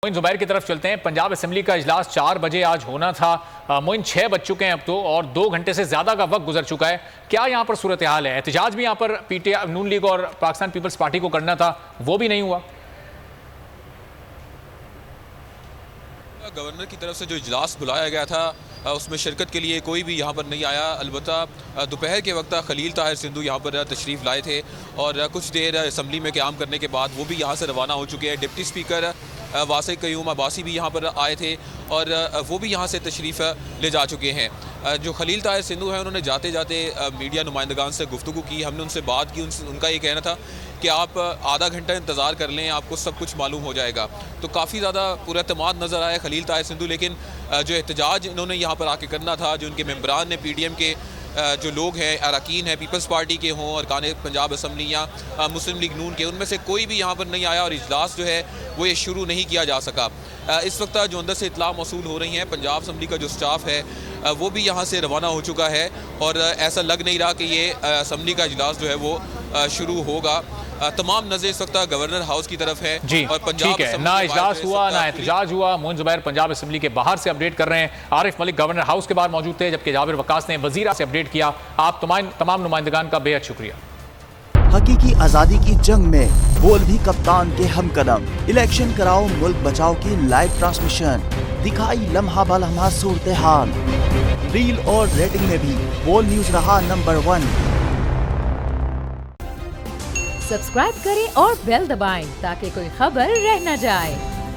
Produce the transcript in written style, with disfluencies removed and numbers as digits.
मोइन जुबैर की तरफ चलते हैं। पंजाब असेंबली का इजलास 4 बजे आज होना था। मोइन 6 बज चुके हैं अब तो, और 2 घंटे से ज्यादा का वक्त गुजर चुका है। क्या यहाँ पर सूरत हाल है? एहतजाज भी यहाँ पर पीटीआई, नून लीग और पाकिस्तान पीपल्स पार्टी को करना था, वो भी नहीं हुआ। गवर्नर की तरफ से जो इजलास बुलाया गया था उसमें शिरकत के लिए कोई भी यहाँ पर नहीं आया। अलबत्ता दोपहर के वक्त खलील ताहिर सिंधु यहाँ पर तशरीफ़ लाए थे और कुछ देर असम्बली में क़याम करने के बाद वो भी यहाँ से रवाना हो चुके हैं। डिप्टी स्पीकर वासिक क़य्यूम अब्बासी भी यहाँ पर आए थे और वो भी यहाँ से तशरीफ़ ले जा चुके हैं। जो खलील ताहिर सिंधु हैं उन्होंने जाते जाते मीडिया नुमाइंदगान से गुफ्तगू की। हमने उनसे बात की, उनका ये कहना था कि आप आधा घंटा इंतज़ार कर लें, आपको सब कुछ मालूम हो जाएगा। तो काफ़ी ज़्यादा पुरएतमाद नज़र आया खलील ताहिर सिंधु, लेकिन जो एहतजाज इन्होंने यहाँ पर आके करना था, जो उनके मेम्बरान ने PDM के जो लोग हैं, अरकान हैं, पीपल्स पार्टी के हों, अरकान पंजाब असम्बली या मुस्लिम लीग नून के, उनमें से कोई भी यहाँ पर नहीं आया और इजलास जो है वो ये शुरू नहीं किया जा सका। इस वक्त जो अंदर से इतला मौसूल हो रही हैं, पंजाब असम्बली का जो स्टाफ है वो भी यहाँ से रवाना हो चुका है और ऐसा लग नहीं रहा कि ये असम्बली का इजलास जो है वो शुरू होगा। तमाम नजर इस वक्त गवर्नर हाउस की तरफ है जी, और पंजाब ठीक है, ना इजलास हुआ ना एहतजाज हुआ। मोइन जुबैर पंजाब असेंबली के बाहर से अपडेट कर रहे हैं। आरिफ मलिक गवर्नर हाउस के बाहर मौजूद थे, जबकि जाबिर वकास ने वजीरा से अपडेट किया। आप तमाम नुमाइंदगान का बेहद शुक्रिया। हकीकी आजादी की जंग में बोल भी कप्तान के हमकदम। इलेक्शन कराओ मुल्क बचाओ की लाइव ट्रांसमिशन दिखाई लम्हा बा लम्हा सूरत हाल। रील और रेटिंग में भी बोल न्यूज रहा नंबर 1। सब्सक्राइब करें और बेल दबाएं ताकि कोई खबर रह न जाए।